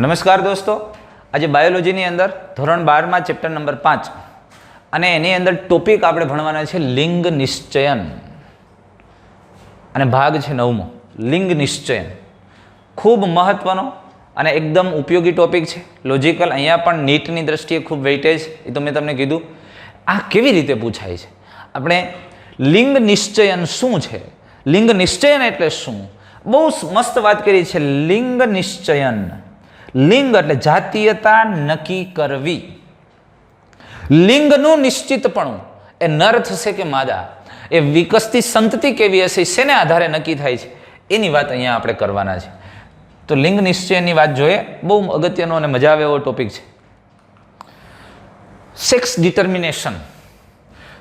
નમસ્કાર દોસ્તો, આજે બાયોલોજીની અંદર ધોરણ 12માં ચેપ્ટર નંબર 5 અને એની અંદર ટોપિક આપણે ભણવાના છે લિંગ નિશ્ચયન અને ભાગ છે 9મો લિંગ નિશ્ચયન. ખૂબ મહત્વનો અને એકદમ ઉપયોગી ટોપિક છે. લોજિકલ, અહીંયા પણ નીટની દ્રષ્ટિએ ખૂબ વેઇટેજ, એ તો મેં તમને કીધું. આ કેવી રીતે પૂછાય છે? આપણે લિંગ નિશ્ચયન શું છે, લિંગ નિશ્ચયન એટલે શું, બહુ મસ્ત વાત કરી છે. લિંગ નિશ્ચયન, લિંગ એટલે જાતીયતા નક્કી કરવી. લિંગનું નિશ્ચિતપણું, એ નર થશે કે માદા, એ વિકસતી સંતતિ કેવી હશે, શેને આધારે નક્કી થાય છે, એની વાત અહીંયા આપણે કરવાના છે. તો લિંગ નિશ્ચયની વાત જોઈએ. બહુ અગત્યનો અને મજા આવે એવો ટોપિક છે. Sex determination.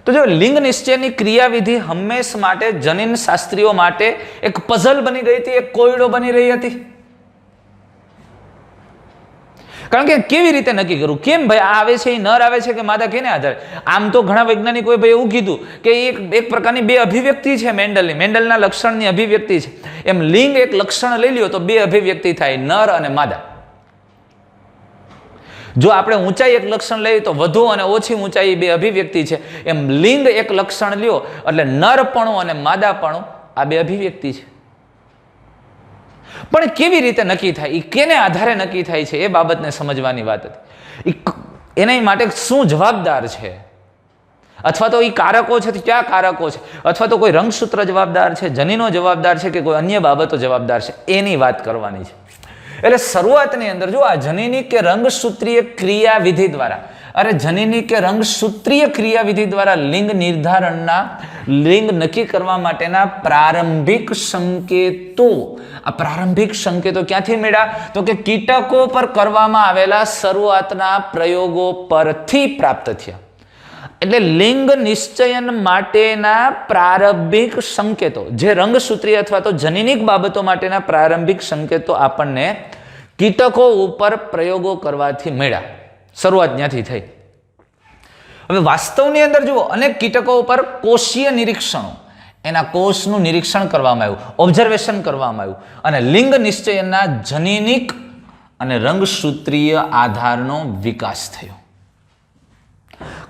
તો જો લિંગ નિશ્ચયની ક્રિયાવિધિ હંમેશ માટે જનીન શાસ્ત્રીઓ માટે એક પઝલ બની ગઈ હતી, એક કોયડો બની રહી હતી. કારણ કે કેવી રીતે નક્કી કરવું, કેમ ભાઈ આ આવે છે, એ નર આવે છે કે માદા, કેને આધારે? આમ તો ઘણા વૈજ્ઞાનિકોએ ભાઈ એવું કીધું કે એક પ્રકારની બે અભિવ્યક્તિ છે મેન્ડલના લક્ષણની અભિવ્યક્તિ છે. એમ લિંગ એક લક્ષણ લઈ લ્યો તો બે અભિવ્યક્તિ થાય, નર અને માદા. જો આપણે ઊંચાઈ એક લક્ષણ લઈએ તો વધુ અને ઓછી ઊંચાઈ બે અભિવ્યક્તિ છે. એમ લિંગ એક લક્ષણ લ્યો એટલે નરપણું અને માદાપણું આ બે અભિવ્યક્તિ છે. પણ કેવી રીતે નક્કી થાય, એ કેને આધારે નક્કી થાય છે, એ બાબતને સમજવાની વાત હતી. એના માટે શું જવાબદાર છે, અથવા તો એ કારકો છે, ક્યાં કારકો છે, અથવા તો કોઈ રંગસૂત્ર જવાબદાર છે, જનીનો જવાબદાર છે કે કોઈ અન્ય બાબતો જવાબદાર છે, એની વાત કરવાની છે. એટલે શરૂઆતની અંદર જો આ જનીની કે રંગસૂત્રીય ક્રિયાવિધિ દ્વારા, જનીની કે રંગસૂત્રીય ક્રિયાવિધિ દ્વારા લિંગ નિર્ધારણના, લિંગ નક્કી કરવા માટેના પ્રારંભિક સંકેતો, આ પ્રારંભિક સંકેતો ક્યાંથી મળ્યા? તો કે કીટકો પર કરવામાં આવેલા શરૂઆતના પ્રયોગો પરથી પ્રાપ્ત થયા. એટલે લિંગ નિશ્ચયન માટેના પ્રારંભિક સંકેતો, જે રંગસૂત્રીય અથવા તો જનીનિક બાબતો માટેના પ્રારંભિક સંકેતો આપણને કીટકો ઉપર પ્રયોગો કરવાથી મળ્યા. શરૂઆત ત્યાંથી થઈ. હવે વાસ્તવની અંદર જુઓ, અનેક કીટકો ઉપર કોષીય નિરીક્ષણો, એના કોષનું નિરીક્ષણ કરવામાં આવ્યું, ઓબ્ઝર્વેશન કરવામાં આવ્યું, અને લિંગ નિશ્ચયના જનીનિક અને રંગસૂત્રીય આધારનો વિકાસ થયો.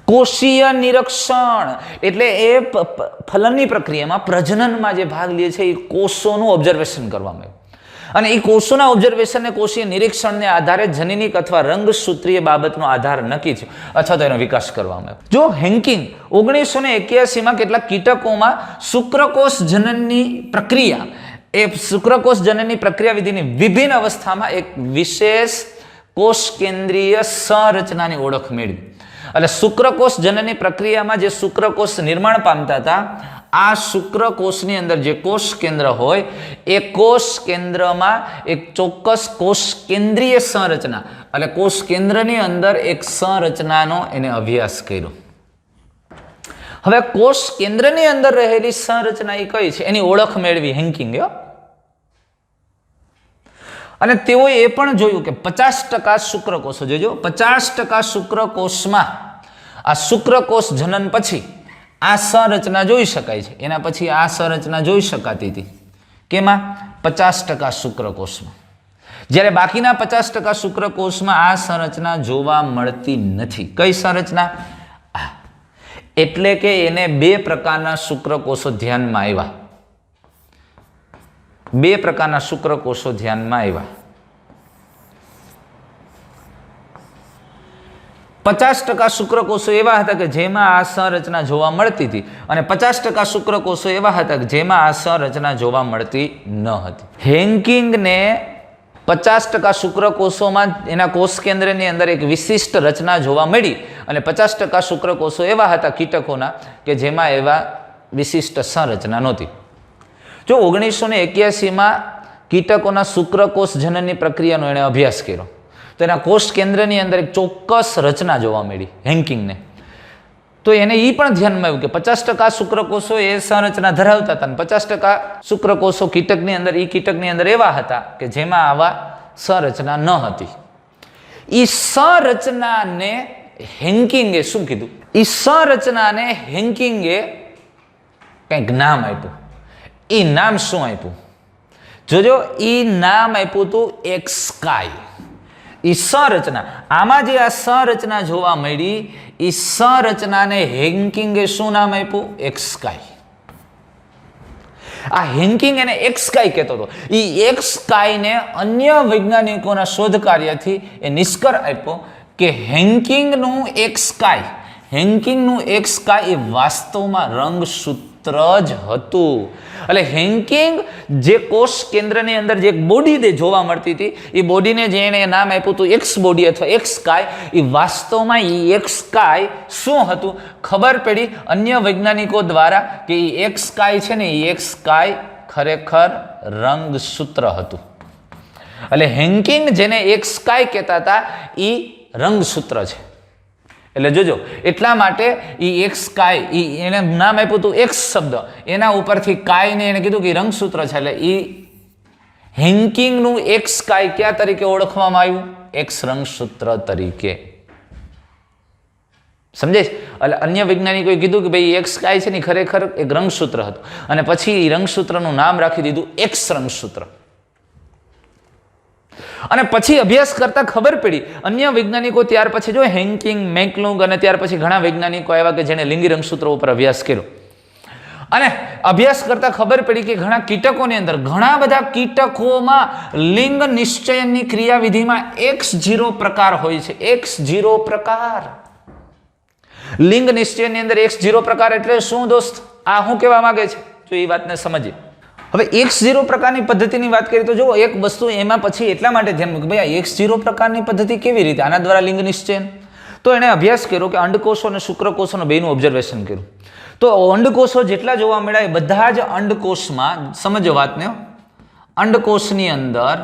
કોષીય નિરીક્ષણ એટલે એ ફલનની પ્રક્રિયામાં, પ્રજનનમાં જે ભાગ લે છે, એ કોષોનું ઓબ્ઝર્વેશન કરવામાં આવ્યું. અને એ કોષોના ઓબ્ઝર્વેશનને, કોષીય નિરીક્ષણને આધારે જનીનિક અથવા રંગસૂત્રીય બાબતનો આધાર નક્કી થયો અથવા તો એનો વિકાસ કરવામાં આવ્યો. જો હેન્કિંગ 1981માં કેટલાક કીટકોમાં શુક્રકોષ જનનની પ્રક્રિયા, એ શુક્રકોષ જનનની પ્રક્રિયાવિધિની વિભિન્ન અવસ્થામાં એક વિશેષ કોષ કેન્દ્રીય સંરચનાની ઓળખ મેળવી. એટલે શુક્રકોષ જનનની પ્રક્રિયામાં જે શુક્રકોષ નિર્માણ પામતા હતા, આ શુક્રકોષની અંદર જે કોષ કેન્દ્ર હોય, એ કોષ કેન્દ્રમાં એક ચોક્કસ કોષ કેન્દ્રીય સંરચના, એટલે કોષ કેન્દ્રની અંદર એક સંરચનાનો એને અભ્યાસ કર્યો. હવે કોષ કેન્દ્રની અંદર રહેલી સંરચના એ કઈ છે, એની ઓળખ મેળવી હેન્કિંગ. અને તેઓએ એ પણ જોયું કે 50% શુક્રકોષો, જોજો 50% શુક્રકોષમાં આ શુક્રકોષ જનન પછી આ સંરચના જોઈ શકાય છે. એના પછી આ સંરચના જોઈ શકાતી હતી. કેમાં? 50% શુક્રકોષમાં. જ્યારે બાકીના 50% શુક્રકોષમાં આ સંરચના જોવા મળતી નથી. કઈ સંરચના? એટલે કે એને બે પ્રકારના શુક્રકોષો ધ્યાનમાં આવ્યા. બે પ્રકારના શુક્રકોષો ધ્યાનમાં આવ્યા. 50% શુક્રકોષો એવા હતા કે જેમાં આ સંરચના જોવા મળતી હતી, અને 50% શુક્રકોષો એવા હતા કે જેમાં આ સંરચના જોવા મળતી ન હતી. હેન્કિંગને 50% શુક્રકોષોમાં એના કોષ કેન્દ્રની અંદર એક વિશિષ્ટ રચના જોવા મળી, અને 50% શુક્રકોષો એવા હતા કીટકોના કે જેમાં એવા વિશિષ્ટ સંરચના નહોતી. જો 1981માં કીટકોના શુક્રકોષ જનનની પ્રક્રિયાનો એણે અભ્યાસ કર્યો, તો એના કોષ કેન્દ્રની અંદર એક ચોક્કસ રચના જોવા મળી હેન્કિંગને. તો એને એ પણ ધ્યાનમાં આવ્યું કે 50% શુક્રકોષો એ સંરચના ધરાવતા હતા, અને 50% શુક્રકોષો કીટકની અંદર, એ કીટકની અંદર એવા હતા કે જેમાં આવા સંરચના ન હતી. એ સંરચનાને હેન્કિંગે શું કીધું? એ સંરચનાને હેન્કિંગે કંઈક નામ આપ્યું. એ નામ શું આપ્યું? જોજો, એ નામ આપ્યું હતું એક્સકાય. એ સંરચના, આમાં જે આ સંરચના જોવા મળી, એ સંરચનાને હેન્કિંગે શું નામ આપ્યું? એક્સકાય. આ હેન્કિંગ એને એક્સકાય કહેતો હતો. એ એક્સકાયને અન્ય વૈજ્ઞાનિકોના શોધ કાર્યથી એ નિષ્કર્ષ આપ્યો કે હેન્કિંગનું એક્સકાય એ વાસ્તવમાં રંગસૂત્ર જ હતું. એટલે હેન્કિંગ જે કોષ કેન્દ્રની અંદર જે એક બોડી જોવા મળતી હતી, એ બોડીને જે એને નામ આપ્યું હતું એક્સ બોડી અથવા એક્સકાય, એ વાસ્તવમાં એ એક્સકાય શું હતું ખબર પડી અન્ય વૈજ્ઞાનિકો દ્વારા કે એ એક્સકાય છે ને, એ એક્સકાય ખરેખર રંગસૂત્ર હતું. એટલે હેન્કિંગ જેને એક્સકાય કહેતા હતા એ રંગસૂત્ર છે. એટલે જોજો, એટલા માટે એ એક્સકાય એને નામ આપ્યું હતું એક્સ શબ્દ, એના ઉપરથી કાયને એને કીધું કે રંગસૂત્ર છે. એટલે એ હેન્કિંગનું એક્સકાય કયા તરીકે ઓળખવામાં આવ્યું? એક્સ રંગસૂત્ર તરીકે. સમજે? એટલે અન્ય વૈજ્ઞાનિકોએ કીધું કે ભાઈ એક્સકાય છે ને ખરેખર એક રંગસૂત્ર હતું, અને પછી એ રંગસૂત્રનું નામ રાખી દીધું એક્સ રંગસૂત્ર. અને પછી અભ્યાસ કરતા ખબર પડી અન્ય વૈજ્ઞાનિકો, ત્યાર પછી જો હેન્કિંગ, મેકલુંગ અને ત્યાર પછી ઘણા વૈજ્ઞાનિકો આવ્યા કે જેને લિંગી રંગસૂત્રો ઉપર અભ્યાસ કર્યો. અને અભ્યાસ કરતા ખબર પડી કે ઘણા કીટકોની અંદર, ઘણા બધા કીટકોમાં લિંગ નિશ્ચયનની ક્રિયાવિધિમાં X0 પ્રકાર હોય છે. X0 પ્રકાર, લિંગ નિશ્ચયનની અંદર X0 પ્રકાર એટલે શું દોસ્ત? આ શું કહેવા માંગે છે? જો એ વાતને સમજીએ. હવે X0 પ્રકારની પદ્ધતિની વાત કરીએ તો જુઓ, એક વસ્તુ એમાં પછી એટલા માટે ધ્યાન મૂક્યું ભાઈ આ X0 પ્રકારની પદ્ધતિ કેવી રીતે, આના દ્વારા લિંગ નિશ્ચયન. તો એણે અભ્યાસ કર્યો કે અંડકોષો અને શુક્રકોષોનો બેનું ઓબ્ઝર્વેશન કર્યું. તો અંડકોષો જેટલા જોવા મળ્યા એ બધા જ અંડકોષમાં, સમજો વાતને, અંડકોષની અંદર,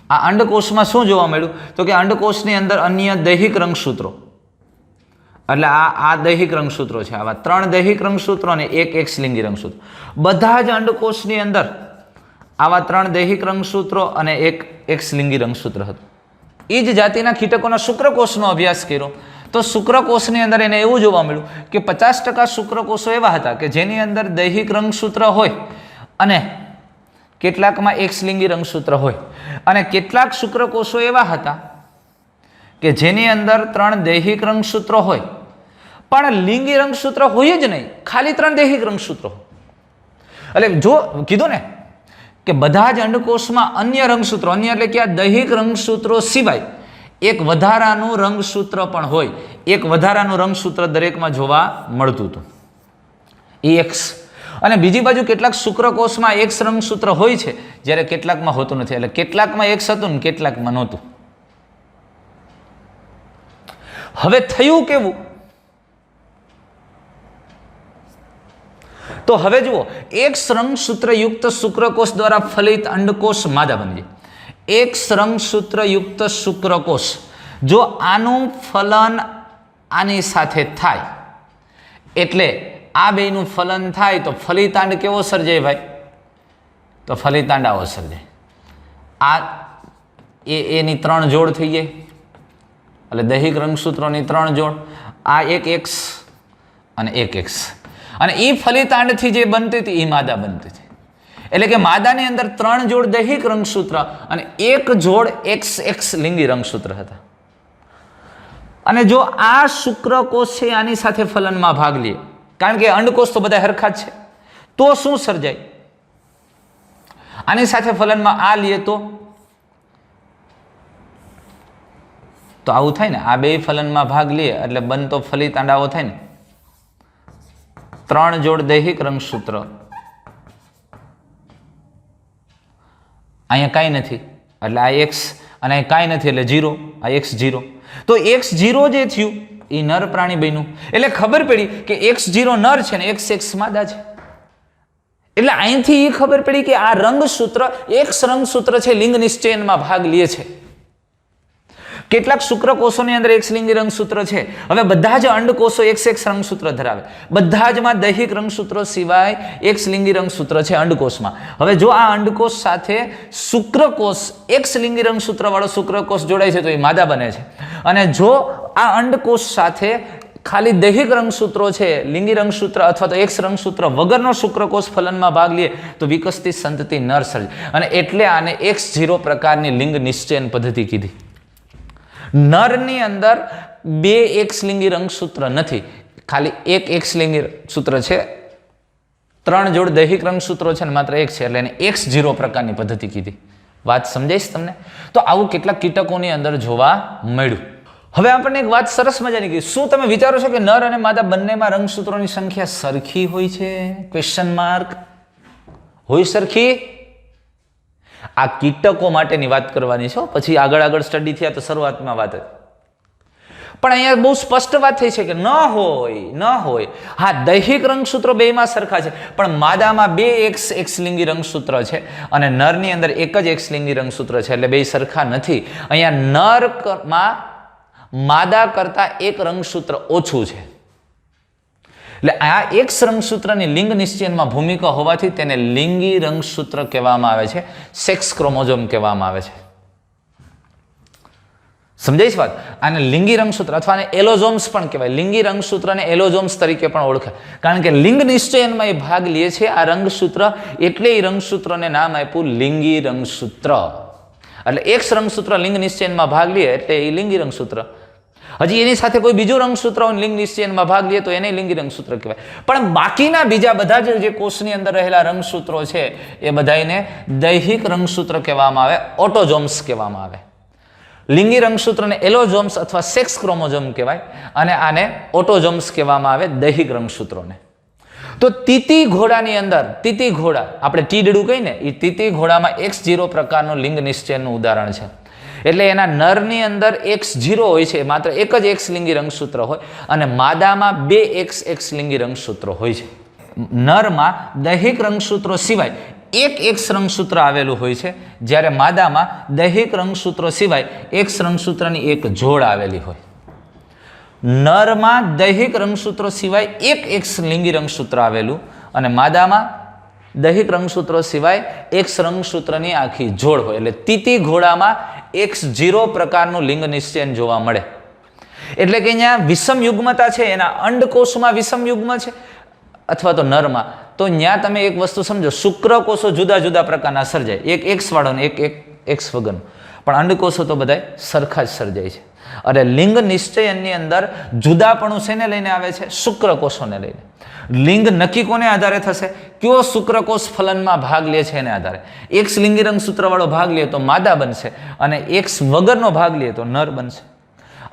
આ અંડકોષમાં શું જોવા મળ્યું? તો કે અંડકોષની અંદર અન્ય દૈહિક રંગસૂત્રો, એટલે આ દૈહિક રંગસૂત્રો છે, આવા 3 દૈહિક રંગસૂત્રો અને 1 એક્સલિંગી રંગસૂત્ર. બધા જ અંડકોષની અંદર આવા 3 દૈહિક રંગસૂત્રો અને 1 એક્સલિંગી રંગસૂત્ર હતું. એ જ જાતિના કીટકોના શુક્રકોષનો અભ્યાસ કર્યો તો શુક્રકોષની અંદર એને એવું જોવા મળ્યું કે 50% શુક્રકોષો એવા હતા કે જેની અંદર દૈહિક રંગસૂત્ર હોય અને કેટલાકમાં એક્સલિંગી રંગસૂત્ર હોય, અને કેટલાક શુક્રકોષો એવા હતા કે જેની અંદર 3 દૈહિક રંગસૂત્રો હોય પણ લિંગી રંગસૂત્ર હોય જ નહીં, ખાલી 3 દૈહિક રંગસૂત્રો. એટલે જો કીધું ને કે બધા જ અંડકોષમાં અન્ય રંગસૂત્રો, અન્ય એટલે કે આ દૈહિક રંગસૂત્રો સિવાય એક વધારાનું રંગસૂત્ર પણ હોય, એક વધારાનું રંગસૂત્ર દરેકમાં જોવા મળતું હતું, એ X. અને બીજી બાજુ કેટલાક શુક્રકોષમાં X રંગસૂત્ર હોય છે, જ્યારે કેટલાકમાં હોતું નથી. એટલે કેટલાકમાં X હતું ને કેટલાકમાં નહોતું. હવે થયું કેવું? તો હવે જુઓ, X રંગસૂત્રયુક્ત શુક્રકોષ દ્વારા ફલિત અંડકોષ માદા બની જાય. X રંગસૂત્રયુક્ત શુક્રકોષ, જો આનું ફલન આની સાથે થાય, એટલે આ બેનું ફલન થાય તો ફલિતાંડ કેવો સર્જાય ભાઈ? તો ફલિતાંડ આવો સર્જાય. આ એની 3 જોડ થઈ જાય, એટલે દૈહિક રંગસૂત્રોની 3 જોડ, આ 1 X અને 1 X. અને એ ફલિતાંડથી જે બનતી હતી એ માદા બનતી હતી. એટલે કે માદાની અંદર 3 જોડ દૈહિક રંગસૂત્ર અને 1 જોડ XX લિંગી રંગસૂત્ર હતા. અને જો આ શુક્રકોષ છે આની સાથે ફલનમાં ભાગ લે, કારણ કે અંડકોષ તો બધા હરખા જ છે, તો શું સર્જાય? આની સાથે ફલનમાં આ લે તો આવું થાય ને, આ બે ફલનમાં ભાગ લે એટલે બનતો ફલિતાંડ આવો થાય ને. 3 જોડ દૈહિક રંગસૂત્ર, અહીંયા કાંઈ નથી એટલે આ X, અને અહીં કાંઈ નથી એટલે 0, આ X0. તો X0 જે થયું એ નર પ્રાણી બન્યું. એટલે ખબર પડી કે X0 નર છે ને XX માદા છે. એટલે અહીંથી એ ખબર પડી કે આ રંગસૂત્ર X રંગસૂત્ર છે, લિંગ નિશ્ચયનમાં ભાગ લે છે. કેટલાક શુક્રકોષોની અંદર X લિંગી રંગસૂત્ર છે. હવે બધા જ અંડકોષો XX રંગસૂત્ર ધરાવે, બધા જમાં દૈહિક રંગસૂત્રો સિવાય X લિંગી રંગસૂત્ર છે અંડકોષમાં. હવે જો આ અંડકોષ સાથે શુક્રકોષ X લિંગી રંગસૂત્ર વાળો શુક્રકોષ જોડાય છે તો એ માદા બને છે. અને જો આ અંડકોષ સાથે ખાલી દૈહિક રંગસૂત્રો છે, લિંગી રંગસૂત્ર અથવા તો X રંગસૂત્ર વગરનો શુક્રકોષ ફલનમાં ભાગ લે તો વિકસતી સંતતિ નર સર્જે. અને એટલે આને X0 પ્રકારની લિંગ નિશ્ચયન પદ્ધતિ કીધી. નરની અંદર બે એકસલિંગી રંગસૂત્ર નથી, ખાલી એક એકસલિંગી સૂત્ર છે. 3 જોડ દૈહિક રંગસૂત્રો છે ને માત્ર એક છે, એટલે એને X0 પ્રકારની પદ્ધતિ કીધી. વાત સમજાઈશ તમને? તો આવું કેટલાક કીટકોની અંદર જોવા મળ્યું. હવે આપણને એક વાત સરસ મજાની કીધી. શું તમે વિચારો છો કે નર અને માદા બંનેમાં રંગસૂત્રોની સંખ્યા સરખી હોય છે? Question mark. હોય સરખી? આ કીટકો માટેની વાત કરવાની છે, પછી આગળ સ્ટડી થયા તો શરૂઆતમાં વાત હતી. પણ અહીંયા બહુ સ્પષ્ટ વાત થઈ છે કે ન હોય. હા, દૈહિક રંગસૂત્રો બેમાં સરખા છે, પણ માદામાં બે એકસલિંગી રંગસૂત્ર છે અને નરની અંદર એક જ એકસલિંગી રંગસૂત્ર છે, એટલે બે સરખા નથી. અહીંયા નરમાં માદા કરતા એક રંગસૂત્ર ઓછું છે, એટલે આ એક રંગસૂત્રની લિંગ નિશ્ચયનમાં ભૂમિકા હોવાથી તેને લિંગી રંગસૂત્ર કહેવામાં આવે છે, સેક્સ ક્રોમોઝોમ કહેવામાં આવે છે. સમજાય છે વાત? આને લિંગી રંગસૂત્ર અથવા આને એલોઝોમ્સ પણ કહેવાય. લિંગી રંગસૂત્રને એલોઝોમ્સ તરીકે પણ ઓળખાય, કારણ કે લિંગ નિશ્ચયનમાં એ ભાગ લે છે આ રંગસૂત્ર, એટલે એ રંગસૂત્રને નામ આપ્યું લિંગી રંગસૂત્ર. એટલે એક રંગસૂત્ર લિંગ નિશ્ચયનમાં ભાગ લે એટલે એ લિંગી રંગસૂત્ર. હજી એની સાથે કોઈ બીજું રંગસૂત્ર લિંગ નિશ્ચયનમાં ભાગ લે તો એને લિંગી રંગસૂત્ર કહેવાય. પણ બાકીના બીજા બધા જે કોષની અંદર રહેલા રંગસૂત્રો છે એ બધાને દૈહિક રંગસૂત્ર કહેવામાં આવે, ઓટોઝોમ્સ કહેવામાં આવે. લિંગી રંગસૂત્રને એલોઝોમ્સ અથવા સેક્સ ક્રોમોઝોમ કહેવાય અને આને ઓટોઝોમ્સ કહેવામાં આવે, દૈહિક રંગસૂત્રોને. તો તીતી ઘોડાની અંદર, તીતી ઘોડા આપણે ટીડડું કહીને, એ તીતી ઘોડામાં X0 પ્રકારનું લિંગ નિશ્ચયનું ઉદાહરણ છે. એટલે એના નરની અંદર X0 હોય છે, માત્ર એક જ એક્સલિંગી રંગસૂત્ર હોય, અને માદામાં બે એક્સલિંગી રંગસૂત્રો હોય છે. નરમાં દૈહિક રંગસૂત્રો સિવાય એક રંગસૂત્ર આવેલું હોય છે, જ્યારે માદામાં દૈહિક રંગસૂત્રો સિવાય એક રંગસૂત્રની એક જોડ આવેલી હોય. નરમાં દૈહિક રંગસૂત્રો સિવાય એક લિંગી રંગસૂત્ર આવેલું અને માદામાં દૈહિક રંગસૂત્રો સિવાય એક રંગસૂત્રની આખી જોડ હોય. એટલે તીતી ઘોડામાં X0 પ્રકારનું લિંગ નિશ્ચયન જોવા મળે. એટલે કે અહીંયા વિષમ યુગ્મતા છે, એના અંડકોષમાં વિષમ યુગ્મ છે અથવા તો નરમાં, તો ત્યાં તમે એક વસ્તુ સમજો, શુક્રકોષો જુદા જુદા પ્રકારના સર્જાય, એક X વાળો ને એક X વગરનો, પણ અંડકોષો તો બધા સરખા જ સર્જાય છે. અને લિંગ નિશ્ચયનની અંદર જુદાપણું શેને લઈને આવે છે? શુક્રકોષોને લઈને. લિંગ નક્કી કોને આધારે થશે? કયો શુક્રકોષ ફલનમાં ભાગ લે છે એને આધારે. X લિંગી રંગસૂત્ર વાળો ભાગ લે તો માદા બનશે અને X વગરનો ભાગ લે તો નર બનશે.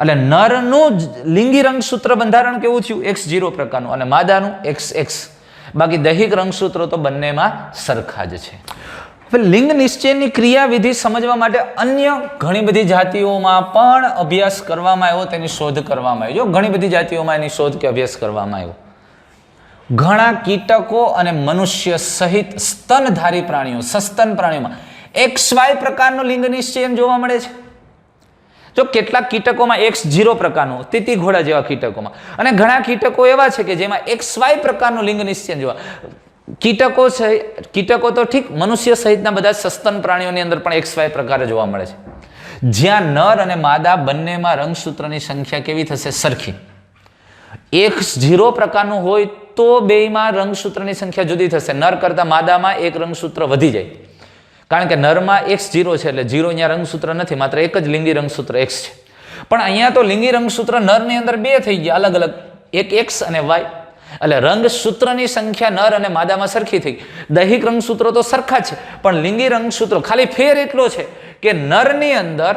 એટલે નરનું લિંગી રંગસૂત્ર બંધારણ કેવું થયું? X0 પ્રકારનું, અને માદાનું XX. બાકી દૈહિક રંગસૂત્રો તો બંનેમાં સરખા જ છે. હવે લિંગ નિશ્ચયની ક્રિયાવિધિ સમજવા માટે અન્ય ઘણી બધી જાતિઓમાં પણ અભ્યાસ કરવામાં આવ્યો, તેની શોધ કરવામાં આવી. જો ઘણી બધી જાતિઓમાં એની શોધ કે અભ્યાસ કરવામાં આવ્યો. ઘણા કીટકો અને મનુષ્ય સહિત સ્તનધારી પ્રાણીઓ, સસ્તન પ્રાણીઓમાં XY પ્રકારનું લિંગ નિશ્ચયન જોવા મળે છે. જો કેટલાક કીટકોમાં X0 પ્રકારનું, તીતી ઘોડા જેવા કીટકોમાં, અને ઘણા કીટકો એવા છે કે જેમાં XY પ્રકારનું લિંગ નિશ્ચયન જોવા. કીટકો તો ઠીક, મનુષ્ય સહિતના બધા સસ્તન પ્રાણીઓની અંદર પણ XY પ્રકારે જોવા મળે છે. જ્યાં નર અને માદા બંનેમાં રંગસૂત્રની સંખ્યા કેવી થશે? સરખી. X0 પ્રકારનું હોય તો બેયમાં રંગસૂત્રની સંખ્યા જુદી થશે. નર કરતાં માદામાં એક રંગસૂત્ર વધી જાય, કારણ કે નરમાં X0 છે, એટલે 0 અહીંયા રંગસૂત્ર નથી, માત્ર એક જ લિંગી રંગસૂત્ર X છે. પણ અહીંયા તો લિંગી રંગસૂત્ર નરની અંદર બે થઈ ગયા, અલગ અલગ, એક X અને Y. એટલે રંગસૂત્રની સંખ્યા નર અને માદામાં સરખી થઈ. દૈહિક રંગસૂત્રો તો સરખા છે, પણ લિંગી રંગસૂત્રો ખાલી ફેર એટલો છે કે નરની અંદર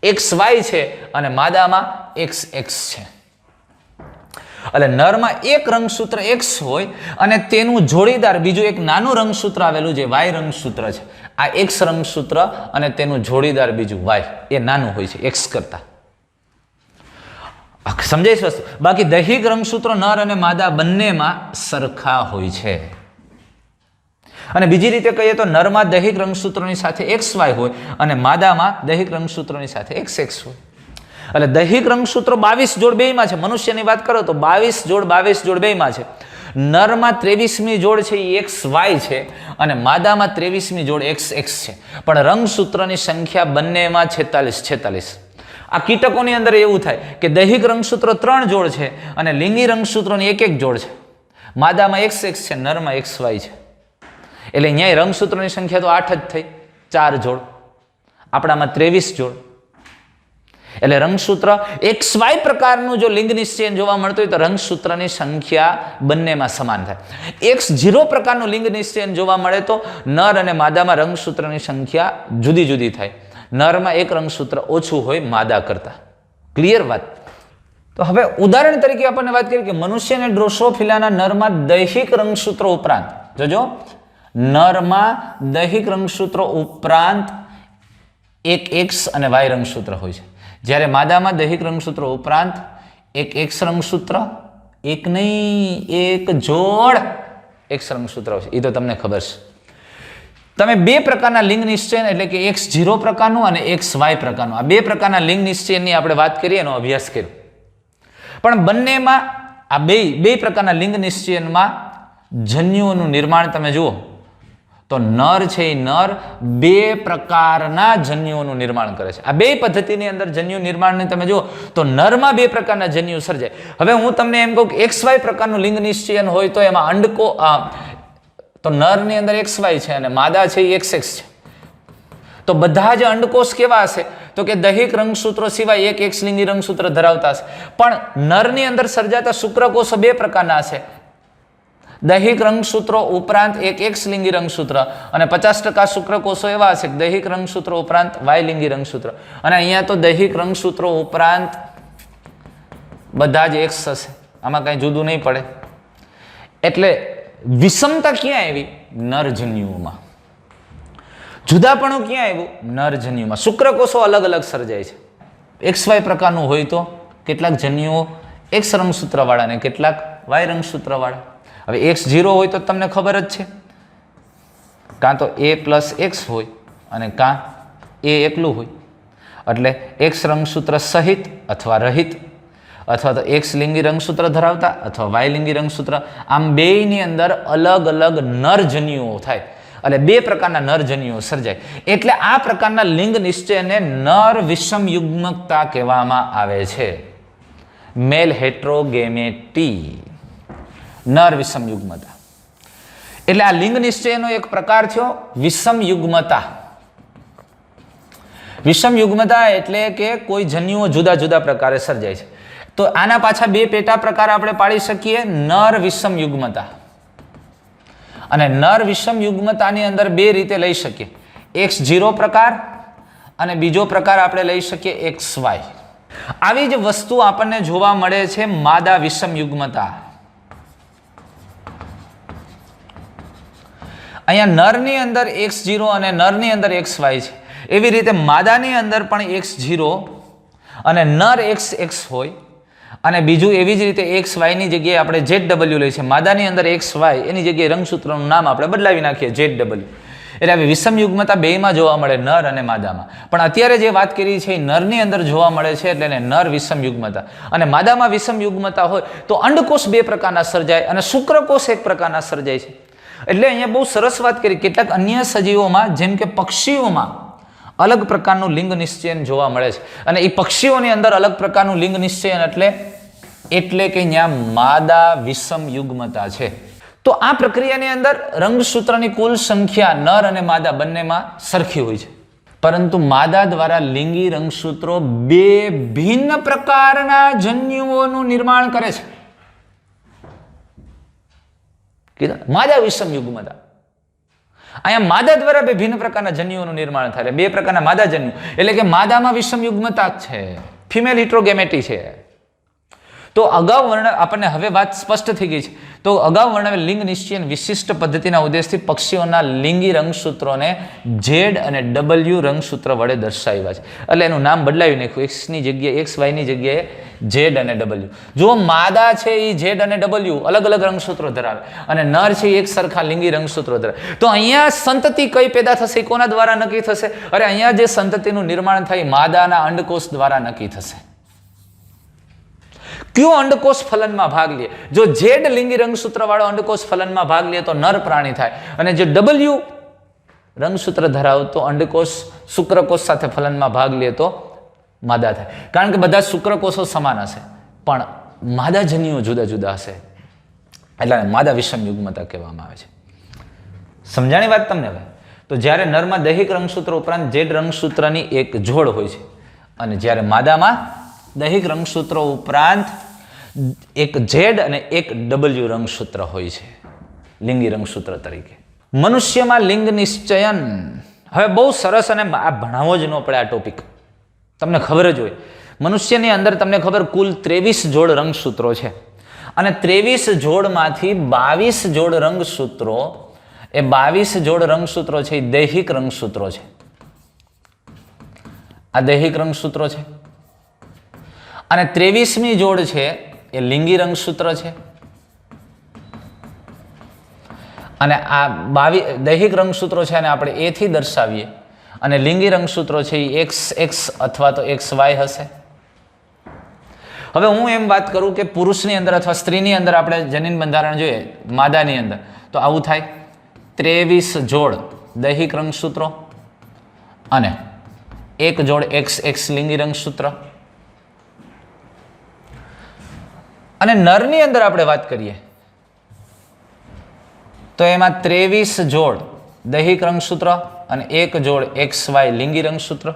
XY છે અને માદામાં XX છે. એટલે નરમાં એક રંગસૂત્ર X હોય અને તેનું જોડીદાર બીજું એક નાનું રંગસૂત્ર આવેલું જે Y રંગસૂત્ર છે. આ X રંગસૂત્ર અને તેનું જોડીદાર બીજું Y એ નાનું હોય છે X કરતા. સમજાય છે વસ્તુ? બાકી દૈહિક રંગસૂત્રો નર અને માદા બંનેમાં સરખા હોય છે. અને બીજી રીતે કહીએ તો નરમાં દૈહિક રંગસૂત્રોની સાથે XY હોય અને માદામાં દૈહિક રંગસૂત્રોની સાથે XX હોય. એટલે દૈહિક રંગસૂત્રો 22 જોડ બેયમાં છે. મનુષ્યની વાત કરો તો 22 જોડ બેયમાં છે. નરમાં 23મી જોડ છે એ XY છે અને માદામાં 23મી જોડ XX છે. પણ રંગસૂત્રની સંખ્યા બંનેમાં 46. આ કીટકોની અંદર એવું થાય કે દૈહિક રંગસૂત્રો 3 જોડ છે અને લિંગી રંગસૂત્રોની એક જોડ છે. માદામાં XX છે, નરમાં XY છે. એટલે અહીંયા રંગસૂત્રોની સંખ્યા તો 8 જ થઈ, 4 જોડ. આપણામાં 23 જોડ. એટલે રંગસૂત્ર XY પ્રકારનું જો લિંગ નિશ્ચયન જોવા મળતું હોય તો રંગસૂત્રની સંખ્યા બંનેમાં સમાન થાય. X0 પ્રકારનું લિંગ નિશ્ચયન જોવા મળે તો નર અને માદામાં રંગસૂત્રની સંખ્યા જુદી જુદી થાય. નરમાં એક રંગસૂત્ર ઓછું હોય માદા કરતા. ક્લિયર વાત? તો હવે ઉદાહરણ તરીકે આપણને વાત કરીએ કે મનુષ્ય અને ડ્રોસોફિલાના નરમાં દૈહિક રંગસૂત્રો ઉપરાંત, જોજો, નરમાં દૈહિક રંગસૂત્રો ઉપરાંત એક X અને Y રંગસૂત્ર હોય છે. જ્યારે માદામાં દૈહિક રંગસૂત્રો ઉપરાંત એક X રંગસૂત્ર, એક નહીં, એક જોડ X રંગસૂત્ર હોય છે. એ તો તમને ખબર છે. તમે બે પ્રકારના લિંગ નિશ્ચયન એટલે કે X0 પ્રકારનું અને XY પ્રકારનું, આ બે પ્રકારના લિંગ નિશ્ચયનની આપણે વાત કરીએ, એનો અભ્યાસ કર્યો. પણ બંનેમાં આ બે પ્રકારના લિંગ નિશ્ચયનમાં જન્યુઓનું નિર્માણ તમે જુઓ તો નર છે એ નર બે પ્રકારના જન્યુઓનું નિર્માણ કરે છે. આ બે પદ્ધતિની અંદર જન્યુ નિર્માણને તમે જુઓ તો નરમાં બે પ્રકારના જન્યુ સર્જાય. હવે હું તમને એમ કહું કે XY પ્રકારનું લિંગ નિશ્ચયન હોય તો એમાં અંડકો તો નરની અંદર XY છે અને માદા છે એ XX છે. તો બધા જ અંડકોષ કેવા હશે? તો કે દૈહિક રંગસૂત્રો સિવાય એક X લિંગી રંગસૂત્ર ધરાવતા હશે. પણ નરની અંદર સર્જાતા શુક્રકોષો બે પ્રકારના હશે. દૈહિક રંગસૂત્રો ઉપરાંત એક X લિંગી રંગસૂત્ર અને 50% શુક્રકોષો એવા હશે દૈહિક રંગસૂત્રો ઉપરાંત Y લિંગી રંગસૂત્ર. અને અહીંયા તો દૈહિક રંગસૂત્રો ઉપરાંત બધા જ X હશે. આમાં કઈ જુદું નહીં પડે. એટલે વિષમતા ક્યાં આવી? નરજન્યુઓમાં. જુદાપણું ક્યાં આવ્યું? નરજન્યુમાં. શુક્રકોષો અલગ અલગ સર્જાય છે. XY પ્રકારનું હોય તો કેટલાક જન્યુઓ X રંગસૂત્રવાળા અને કેટલાક Y રંગસૂત્રવાળા. હવે X0 હોય તો તમને ખબર જ છે, કાં તો A+X હોય અને કાં A એકલું હોય. એટલે X રંગસૂત્ર સહિત અથવા રહિત, અથવા તો X લિંગી રંગસૂત્ર ધરાવતા અથવા Y લિંગી રંગસૂત્ર, આમ બેયની અંદર અલગ અલગ નરજન્યુઓ થાય. એટલે બે પ્રકારના નરજન્યુઓ સર્જાય. એટલે આ પ્રકારના લિંગ નિશ્ચયને નર વિષમ યુગ્મકતા કહેવામાં આવે છે. મેલ હેટ્રોગેમેટી, નર વિષમ યુગ્મતા. એટલે આ લિંગ નિશ્ચયનો એક પ્રકાર થયો વિષમ યુગ્મતા. વિષમ યુગ્મતા એટલે કે કોઈ જન્યુઓ જુદા જુદા પ્રકારે સર્જાય છે. તો આના પાછા બે પેટા પ્રકાર આપણે પાડી શકીએ. નર વિષમ યુગ્મતા અને નર વિષમ યુગ્મતાની અંદર બે રીતે લઈ શકીએ. X0 પ્રકાર અને બીજો પ્રકાર આપણે લઈ શકીએ XY. આવી જ વસ્તુ આપણને જોવા મળે છે માદા વિષમ યુગ્મતા. અહીંયા નરની અંદર X0 અને નરની અંદર XY છે. એવી રીતે માદાની અંદર પણ X0 અને નર XX હોય અને બીજું એવી જ રીતે XY ની જગ્યાએ આપણે ZW લઈએ છીએ. માદાની અંદર XY એની જગ્યાએ રંગસૂત્રનું નામ આપણે બદલાવી નાખીએ ZW. એટલે હવે વિષમ યુગ્મતા બેયમાં જોવા મળે, નર અને માદામાં. પણ અત્યારે જે વાત કરી છે એ નરની અંદર જોવા મળે છે, એટલે એને નર વિષમ યુગ્મતા. અને માદામાં વિષમ યુગ્મતા હોય તો અંડકોષ બે પ્રકારના સર્જાય અને શુક્રકોષ એક પ્રકારના સર્જાય છે. એટલે અહીંયા બહુ સરસ વાત કરી. કેટલાક અન્ય સજીવોમાં જેમ કે પક્ષીઓમાં અલગ પ્રકારનું લિંગ નિશ્ચયન જોવા મળે છે. અને એ પક્ષીઓની અંદર અલગ પ્રકારનું લિંગ નિશ્ચયન એટલે કે ત્યાં માદા વિષમ યુગ્મતા છે. તો આ પ્રક્રિયાની અંદર રંગસૂત્રની કુલ સંખ્યા નર અને માદા બંનેમાં સરખી હોય છે. પરંતુ માદા દ્વારા લિંગી રંગસૂત્રો બે ભિન્ન પ્રકારના જન્યુઓનું નિર્માણ કરે છે. માદા વિષમ યુગ્મતા. અહીંયા માદા દ્વારા બે ભિન્ન પ્રકારના જન્યુઓનું નિર્માણ થાય. બે પ્રકારના માદા જન્યુ એટલે કે માદામાં વિષમ યુગ્મતા છે, ફિમેલ હિટ્રોગેમેટી છે. તો અગાઉ આપણને હવે વાત સ્પષ્ટ થઈ ગઈ છે. તો અગાઉ વર્ણવેલ લિંગ નિશ્ચયન વિશિષ્ટ પદ્ધતિના ઉદ્દેશથી પક્ષીઓના લિંગી રંગસૂત્રોને Z અને W રંગસૂત્ર વડે દર્શાવ્યા છે. એટલે એનું નામ બદલાવી નાખ્યું. Xની જગ્યાએ XY ની જગ્યાએ Z અને W. જો માદા છે એ Z અને W અલગ અલગ રંગસૂત્રો ધરાવે અને નર છે એ એક સરખા લિંગી રંગસૂત્રો ધરાવે. તો અહીંયા સંતતિ કઈ પેદા થશે, કોના દ્વારા નક્કી થશે? અરે અહીંયા જે સંતતિનું નિર્માણ થાય માદાના અંડકોષ દ્વારા નક્કી થશે. કયો અંડકોષ ફલનમાં ભાગ લે? જો Z લિંગી રંગસૂત્ર વાળો અંડકોષ ફલનમાં ભાગ લે તો નર પ્રાણી થાય અને જે W રંગસૂત્ર ધરાવતો અંડકોષ શુક્રકોષ સાથે ફલનમાં ભાગ લે તો માદા થાય. કારણ કે બધા શુક્રકોષો સમાન હશે પણ માદા જન્યુઓ જુદા જુદા હશે. એટલે માદા વિષમ યુગ્મતા કહેવામાં આવે છે. સમજાણી વાત તમને? હવે તો જ્યારે નરમાં દૈહિક રંગસૂત્ર ઉપરાંત Z રંગસૂત્રની એક જોડ હોય છે અને જ્યારે માદામાં દૈહિક રંગસૂત્રો ઉપરાંત એક ઝેડ અને એક ડબલ્યુ રંગસૂત્ર હોય છે લિંગી રંગસૂત્ર તરીકે. મનુષ્યમાં લિંગ નિશ્ચયન, હવે બહુ સરસ, અને આ ભણાવવો જ ન પડે આ ટોપિક, તમને ખબર જ હોય. મનુષ્યની અંદર તમને ખબર કુલ 23 જોડ રંગસૂત્રો છે અને 23 જોડમાંથી 22 જોડ રંગસૂત્રો, એ 22 જોડ રંગસૂત્રો છે એ દૈહિક રંગસૂત્રો છે. આ દૈહિક રંગસૂત્રો છે અને 23મી જોડ છે એ લિંગી રંગસૂત્ર છે અને આ 22 દૈહિક રંગસૂત્રો છે અને આપણે એ થી દર્શાવીએ અને લિંગી રંગસૂત્રો છે એ XX અથવા તો XY હશે. હવે હું એમ વાત કરું કે પુરુષની અંદર અથવા સ્ત્રીની અંદર આપણે જનીન બંધારણ જોઈએ માદાની અંદર તો આવું થાય 23 જોડ દૈહિક રંગસૂત્રો અને એક જોડ XX લિંગી રંગસૂત્ર. અને નરની અંદર આપણે વાત કરીએ તો એમાં 23 જોડ દૈહિક રંગસૂત્ર અને એક જોડ XY લિંગી રંગસૂત્ર.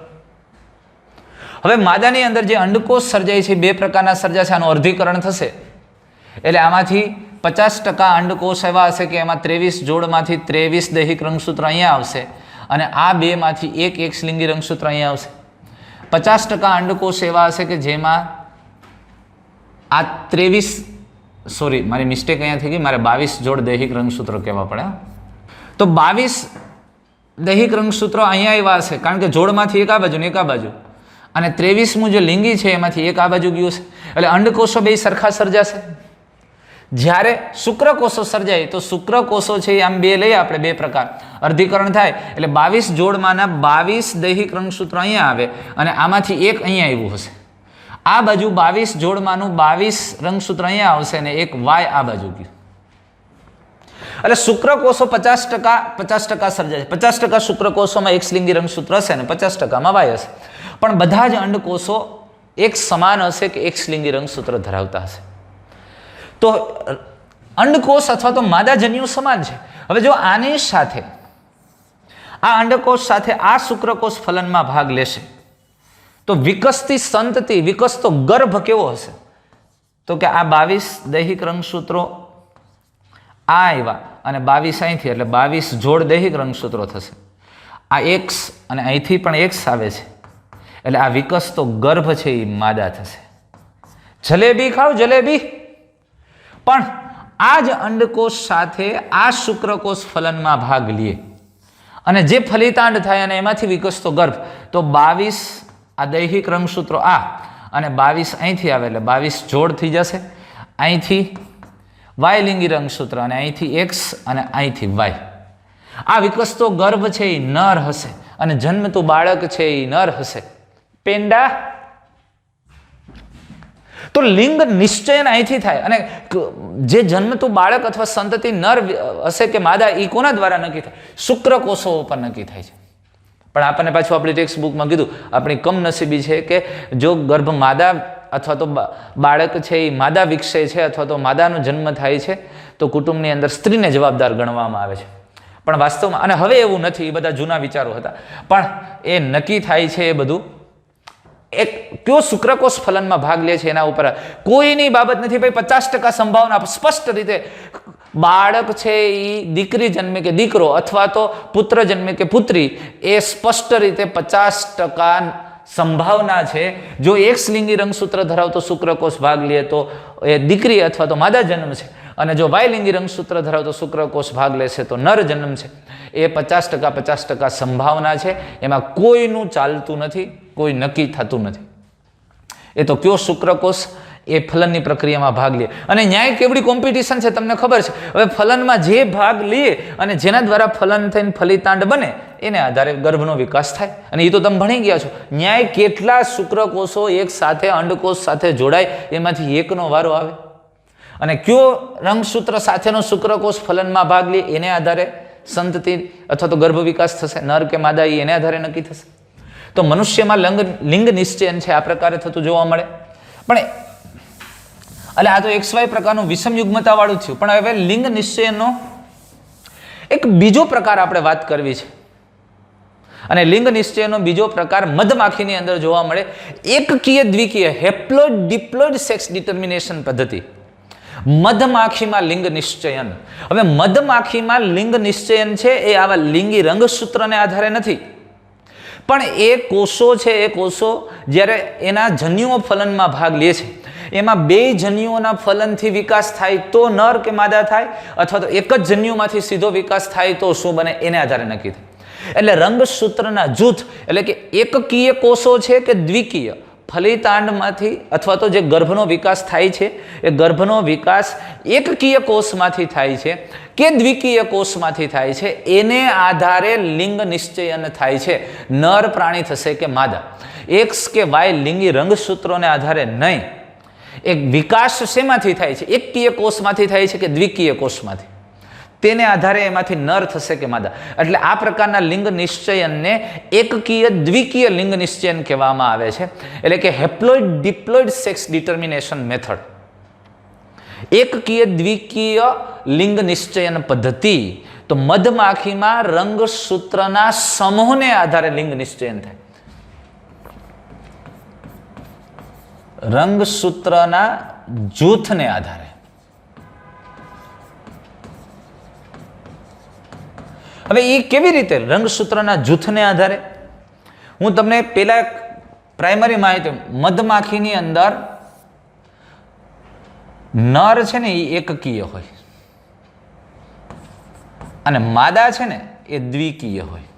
હવે માદાની અંદર જે અંડકોષ સર્જાય છે બે પ્રકારના સર્જાશે, આનું અર્ધીકરણ થશે એટલે આમાંથી 50% અંડકોષ એવા હશે કે એમાં 23 જોડમાંથી 23 દૈહિક રંગસૂત્ર અહીંયા આવશે અને આ બેમાંથી એક X લિંગી રંગસૂત્ર અહીંયા આવશે. 50% અંડકોષ એવા હશે કે જેમાં આ 23, સોરી મારી મિસ્ટેક અહીંયા થઈ ગઈ, મારે 22 જોડ દૈહિક રંગસૂત્રો કહેવા પડે. તો 22 દૈહિક રંગસૂત્રો અહીંયા એવા હશે કારણ કે જોડમાંથી એક આ બાજુ ને એક આ બાજુ, અને 23મું જે લિંગી છે એમાંથી એક આ બાજુ ગયું છે એટલે અંડકોષો બે સરખા સર્જાશે. જ્યારે શુક્રકોષો સર્જાય તો શુક્રકોષો છે આમ બે લઈએ આપણે, બે પ્રકાર અર્ધીકરણ થાય એટલે 22 જોડમાંના 22 દૈહિક રંગસૂત્રો અહીંયા આવે અને આમાંથી એક અહીંયા આવ્યું હશે. આ બાજુ 22 જોડમાંનું 22 રંગસૂત્ર અહીંયા આવશે અને એક વાય આ બાજુ ગયું. એટલે શુક્રકોષો 50% સર્જાય છે. 50% શુક્રકોષોમાં એક લિંગી રંગસૂત્ર હશે અને 50%માં વાય હશે. પણ બધા જ અંડકોષો એક સમાન હશે કે એક લિંગી રંગસૂત્ર ધરાવતા હશે. તો અંડકોષ અથવા તો માદાજન્યુ સમાન છે. હવે જો આની સાથે આ અંડકોષ સાથે આ શુક્રકોષ ફલનમાં ભાગ લેશે તો વિકસતી સંતતિ, વિકસતો ગર્ભ કેવો હશે? તો કે આ 22 દૈહિક રંગસૂત્રો આ આવ્યા અને 22 અહીંથી એટલે 22 જોડ દૈહિક રંગસૂત્રો થશે. આ X અને અહીંથી પણ X આવે છે એટલે આ વિકસતો ગર્ભ છે એ માદા થશે. જલેબી ખાવ જલેબી, પણ આ જ અંડકોષ સાથે આ શુક્રકોષ ફલનમાં ભાગ લે અને જે ફલિતાંડ થાય અને એમાંથી વિકસતો ગર્ભ, તો 22 આ દૈહિક રંગસૂત્રો આ અને 22 અહીંથી આવે એટલે 22 જોડ થઈ જશે. અહીંથી વાય લિંગી રંગસૂત્ર અને અહીંથી X અને અહીંથી વાય. આ વિકસતો ગર્ભ છે એ નર હશે અને જન્મતું બાળક છે એ નર હશે. પેંડા. તો લિંગ નિશ્ચયન અહીંથી થાય અને જે જન્મતું બાળક અથવા સંતતિ નર હશે કે માદા એ કોના દ્વારા નક્કી થાય? શુક્રકોષો ઉપર નક્કી થાય છે. પણ આપણને પાછું આપણી ટેક્સ્ટ બુકમાં કીધું આપણી કમનસીબી છે કે જો ગર્ભ માદા અથવા તો બાળક છે એ માદા વિકસે છે અથવા તો માદાનો જન્મ થાય છે તો કુટુંબની અંદર સ્ત્રીને જવાબદાર ગણવામાં આવે છે. પણ વાસ્તવમાં, અને હવે એવું નથી, એ બધા જૂના વિચારો હતા, પણ એ નક્કી થાય છે એ બધું એક કયો શુક્રકોષ ફલનમાં ભાગ લે છે એના ઉપર. કોઈની બાબત નથી ભાઈ. 50% સંભાવના સ્પષ્ટ રીતે બાળક છે એ દીકરી જન્મે કે દીકરો અથવા તો પુત્ર જન્મે કે પુત્રી, એ સ્પષ્ટ રીતે 50% સંભાવના છે. જો એક લિંગી રંગસૂત્ર ધરાવતો શુક્રકોષ ભાગ લે તો એ દીકરી અથવા તો માદા જન્મ છે અને જો વાય લિંગી રંગસૂત્ર ધરાવતો શુક્રકોષ ભાગ લેશે તો નર જન્મ છે. એ 50% સંભાવના છે. એમાં કોઈનું ચાલતું નથી, કોઈ નક્કી થતું નથી. એ તો કયો શુક્રકોષ એ ફલનની પ્રક્રિયામાં ભાગ લે. અને ન્યાય કેવડી કોમ્પિટિશન છે તમને ખબર છે. હવે ફલનમાં જે ભાગ લે અને જેના દ્વારા ફલન થઈને ફલિતાંડ બને એને આધારે ગર્ભનો વિકાસ થાય. અને એ તો તમે ભણી ગયા છો. ન્યાય કેટલા શુક્રકોષો એક સાથે અંડકોષ સાથે જોડાય એમાંથી એકનો વારો આવે અને કયો રંગસૂત્ર સાથેનો શુક્રકોષ ફલનમાં ભાગ લે એને આધારે સંતતિ અથવા તો ગર્ભ વિકાસ થશે. નર કે માદા એને આધારે નક્કી થશે. તો મનુષ્યમાં લિંગ નિશ્ચયન છે આ પ્રકારે થતું જોવા મળે. પણ એટલે આ તો XY પ્રકારનું વિષમ યુગ્મતા વાળું થયું. પણ હવે લિંગ નિશ્ચયનનો એક બીજો પ્રકાર આપણે વાત કરવી છે. અને લિંગ નિશ્ચયનો બીજો પ્રકાર મધમાખીની અંદર જોવા મળે, એકકીય દ્વિકીય હેપ્લોઇડ ડિપ્લોઇડ સેક્સ ડિટર્મિનેશન પદ્ધતિ. મધમાખીમાં લિંગ નિશ્ચયન. હવે મધમાખીમાં લિંગ નિશ્ચયન છે એ આવા લિંગી રંગસૂત્રને આધારે નથી, પણ એ કોષો છે, એ કોષો જ્યારે એના જન્યુઓ ફલનમાં ભાગ લે છે, એમાં બે જન્યુઓના ફલનથી વિકાસ થાય તો નર કે માદા થાય, અથવા તો એક જ જન્યુમાંથી સીધો વિકાસ થાય તો શું બને, એને આધારે નક્કી થાય. એટલે રંગસૂત્રના જૂથ એટલે કે એકકીય કોષો છે કે દ્વિકીય ફલિતાંડમાંથી અથવા તો જે ગર્ભનો વિકાસ થાય છે એ ગર્ભનો વિકાસ એકકીય કોષમાંથી થાય છે કે દ્વિકીય કોષમાંથી થાય છે, એને આધારે લિંગ નિશ્ચયન થાય છે. નર પ્રાણી થશે કે માદા, એક્સ કે વાય લિંગી રંગસૂત્રોને આધારે નહીં. એક વિકાસ શેમાંથી થાય છે, એકકીય કોષમાંથી થાય છે કે દ્વિકીય કોષમાંથી, તેને આધારે એમાંથી નર થશે કે માદા. એટલે આ પ્રકારના લિંગ નિશ્ચયનને એકકીય દ્વિકીય લિંગ નિશ્ચયન કહેવામાં આવે છે. એટલે કે haploid diploid sex determination method, એકકીય દ્વિકીય લિંગ નિશ્ચયન પદ્ધતિ. તો મધમાખીમાં રંગસૂત્રના સમૂહને આધારે લિંગ નિશ્ચયન થાય. રંગસૂત્રના જૂથને આધારે. હવે એ કેવી રીતે રંગસૂત્રના જૂથને આધારે? હું તમને પેલા પ્રાઇમરી માહિતી, મધમાખીની અંદર નર છે ને એ એકકીય હોય અને માદા છે ને એ દ્વિકીય હોય.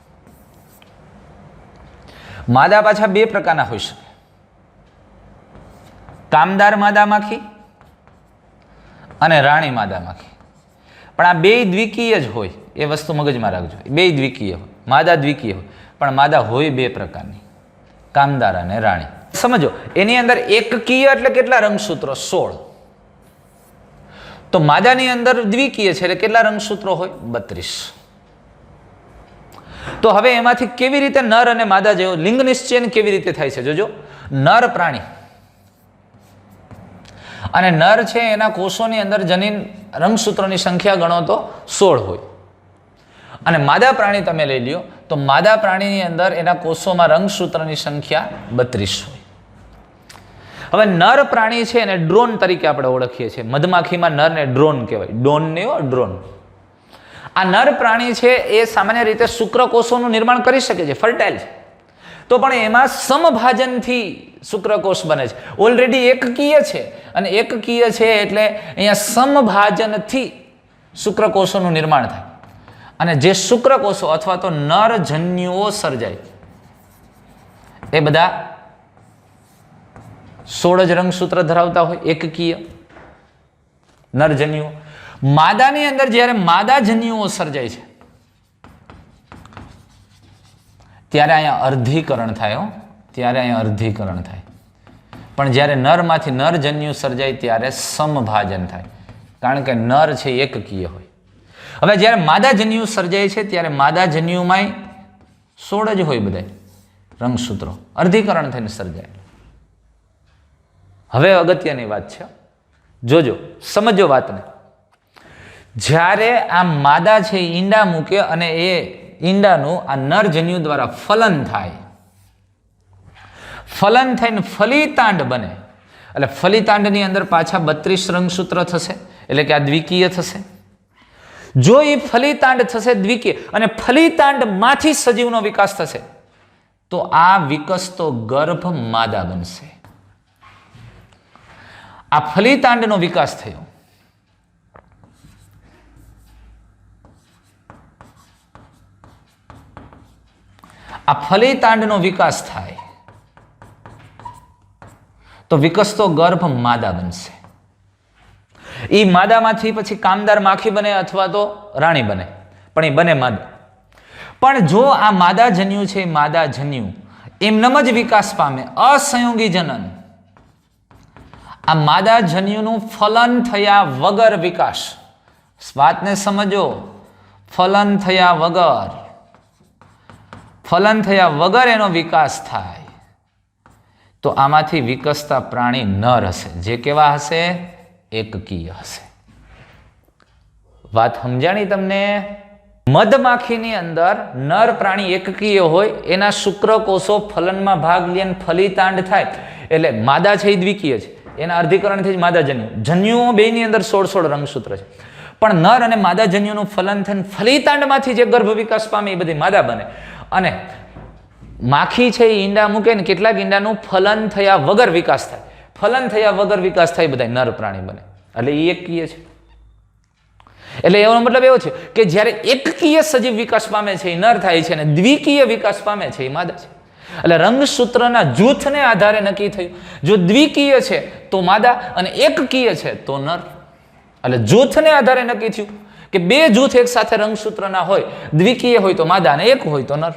માદા પાછા બે પ્રકારના હોઈ શકે, કામદાર માદા માખી અને રાણી માદા માખી. પણ આ બે દ્વિકીય જ હોય, એ વસ્તુ મગજમાં રાખજો. બે દ્વિકીય હોય, માદા દ્વિકીય હોય, પણ માદા હોય બે પ્રકારની, કામદાર અને રાણી. સમજો, એની અંદર એકકીય એટલે કેટલા રંગસૂત્રો? 16. તો માદાની અંદર દ્વિકીય છે એટલે કેટલા રંગસૂત્રો હોય? 32. તો હવે એમાંથી કેવી રીતે નર અને માદા જેવો લિંગ નિશ્ચયન કેવી રીતે થાય છે? જોજો, નર પ્રાણી અને નર છે એના કોષોની અંદર જનીન રંગસૂત્રોની સંખ્યા ગણો તો 16 હોય, અને માદા પ્રાણી તમે લઈ લ્યો તો માદા પ્રાણીની અંદર એના કોષોમાં રંગસૂત્રની સંખ્યા 32 હોય. હવે નર પ્રાણી છે એને ડ્રોન તરીકે આપણે ઓળખીએ છીએ. મધમાખીમાં નરને ડ્રોન કહેવાય, ડોન ને ડ્રોન. આ નર પ્રાણી છે એ સામાન્ય રીતે શુક્રકોષોનું નિર્માણ કરી શકે છે, ફર્ટાઇલ છે, તો પણ એમાં સમભાજનથી શુક્રકોષ બને છે. ઓલરેડી એકકીય છે, અને એકકીય છે એટલે અહીંયા સમભાજનથી શુક્રકોષોનું નિર્માણ થાય, અને જે શુક્રકોષો અથવા તો નરજન્યુઓ સર્જાય એ બધા 16 જ રંગસૂત્ર ધરાવતા હોય, એકકીય નરજન્યુઓ. માદાની અંદર જ્યારે માદા જન્યુઓ સર્જાય છે ત્યારે અહીંયા અર્ધીકરણ થાય, ત્યારે અહીંયા અર્ધીકરણ થાય. પણ જ્યારે નરમાંથી નરજન્યુ સર્જાય ત્યારે સમભાજન થાય, કારણ કે નર છે એકકીય હોય. હવે જ્યારે માદાજન્યુ સર્જાય છે ત્યારે માદાજન્યુમાંય 16 જ હોય બધા રંગસૂત્રો, અર્ધીકરણ થઈને સર્જાય. હવે અગત્યની વાત છે, જોજો, સમજો વાતને. જ્યારે આ માદા છે ઈંડા મૂકે અને એ ઈંડાનું આ નરજન્યુ દ્વારા ફલન થાય, ફલન થઈને ફલિતાંડ બને, એટલે ફલિતાંડની અંદર પાછા 32 રંગસૂત્ર થશે, એટલે કે આ દ્વિકીય થશે. જો એ ફલિતાંડ થશે દ્વિકીય અને ફલિતાંડમાંથી સજીવનો વિકાસ થશે તો આ વિકસતો ગર્ભ માદા બનશે. આ ફલિતાંડનો વિકાસ થયો, આ ફલિતાંડનો વિકાસ થાય તો વિકસતો ગર્ભ માદા બનશે. એ માદામાંથી પછી કામદાર માખી બને અથવા તો રાણી બને, પણ એ બને માદા. પણ જો આ માદા જન્યુ છે, માદા જન્યુ એમનેમ જ વિકાસ પામે, અસંયોગી જનન, આ માદા જન્યુનું ફલન થયા વગર વિકાસ, વાતને સમજો, ફલન થયા વગર, ફલન થયા વગર એનો વિકાસ થાય તો આમાંથી વિકસતા પ્રાણી નર હશે, જે કેવા હશે? એકકીય હશે. વાત સમજાણી તમને? મધમાખીની અંદર નર પ્રાણી એકકીય હોય, એના શુક્રકોષો ફલનમાં ભાગ લે અને ફલિતાંડ થાય, એટલે માદા છે એ દ્વિકીય છે, એના અર્ધીકરણથી જ માદા જન્યુઓ બેની અંદર 16 રંગસૂત્ર છે. પણ નર અને માદા જન્યુનું ફલન થઈને ફલિતાંડમાંથી જે ગર્ભ વિકાસ પામે એ બધી માદા બને. અને માખી છે એ ઈંડા મૂકે ને કેટલાક ઈંડાનું ફલન થયા વગર વિકાસ થાય. ફલન થયા વગર વિકાસ થાય બધા નર પ્રાણી બને, એટલે એ એકકીય છે. એટલે એનો મતલબ એવો છે કે જ્યારે એકકીય સજીવ વિકાસ પામે છે એ નર થાય છે અને દ્વિકીય વિકાસ પામે છે એ માદા છે. એટલે રંગસૂત્રના જૂથને આધારે નક્કી થયું, જો દ્વિકીય છે તો માદા અને એકકીય છે તો નર. એટલે જૂથને આધારે નક્કી થયું કે બે જૂથ એક સાથે રંગસૂત્રના હોય, દ્વિકીય હોય તો માદા અને એક હોય તો નર.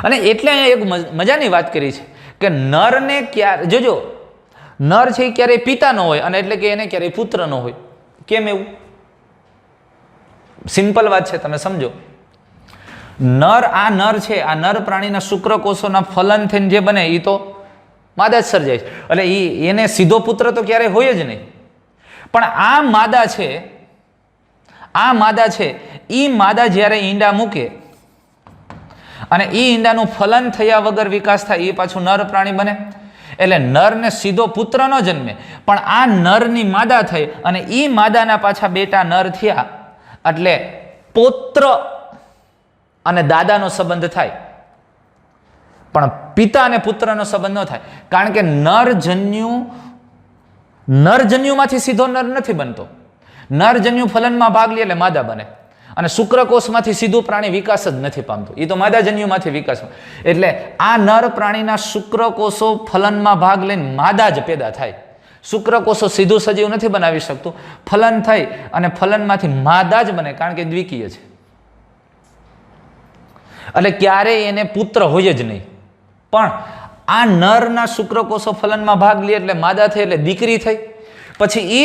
અને એટલે અહીંયા એક મજાની વાત કરી છે કે નરને ક્યારે જોજો, નર છે એ ક્યારેય પિતા ન હોય, અને એટલે કે એને ક્યારેય પુત્ર ન હોય. કેમ એવું? સિમ્પલ વાત છે, તમે સમજો. નર છે આ નર પ્રાણીના શુક્રકોષોના ફલન થઈને જે બને એ તો માદા જ સર્જાય છે, એટલે એને સીધો પુત્ર તો ક્યારેય હોય જ નહીં. પણ આ માદા છે એ માદા જ્યારે ઈંડા મૂકે અને એ ઈંડાનું ફલન થયા વગર વિકાસ થાય એ પાછું નર પ્રાણી બને. એટલે નરને સીધો પુત્ર ન જન્મે, પણ આ નરની માદા થઈ અને એ માદાના પાછા બેટા નર થયા, એટલે પૌત્ર અને દાદાનો સંબંધ થાય. પણ પિતા અને પુત્રનો સંબંધ ન થાય, કારણ કે નરજન્યુમાંથી સીધો નર નથી બનતો. નરજન્યુ ફલનમાં ભાગ લે એટલે માદા બને, અને શુક્રકોષમાંથી સીધું પ્રાણી વિકાસ જ નથી પામતું, એ તો માદાજન્યુમાંથી વિકાસ. એટલે આ નર પ્રાણીના શુક્રકોષો ફલનમાં ભાગ લઈને માદા જ પેદા થાય. શુક્રકોષો સીધું સજીવ નથી બનાવી શકતું, ફલન થઈ અને ફલનમાંથી માદા જ બને, કારણ કે દ્વિકીય છે. એટલે ક્યારેય એને પુત્ર હોય જ નહીં. પણ આ નરના શુક્રકોષો ફલનમાં ભાગ લે એટલે માદા થઈ, એટલે દીકરી થઈ. પછી એ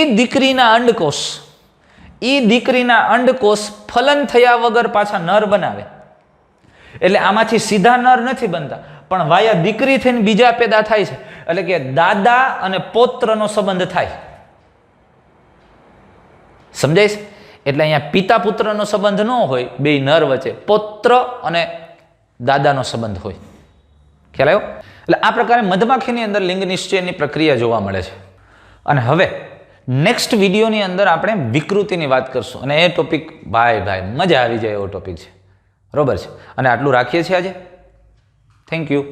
દીકરીના અંડકોષ ફલન થયા વગર પાછા નર બનાવે. એટલે આમાંથી સીધા નર નથી બનતા, પણ વાયા દીકરી થઈને બીજા પેદા થાય છે. એટલે કે દાદા અને પૌત્રનો સંબંધ થાય. સમજાય છે? એટલે અહીંયા પિતા પુત્રનો સંબંધ ન હોય, બે નર વચ્ચે પૌત્ર અને દાદાનો સંબંધ હોય. ખ્યાલ આવ્યો? એટલે આ પ્રકારે મધમાખીની અંદર લિંગ નિશ્ચયની પ્રક્રિયા જોવા મળે છે. અને હવે નેક્સ્ટ વિડીયોની અંદર આપણે વિકૃતિની વાત કરશું, અને એ ટોપિક ભાઈ મજા આવી જાય એવો ટોપિક છે. બરોબર છે? અને આટલું રાખીએ છીએ આજે. Thank you.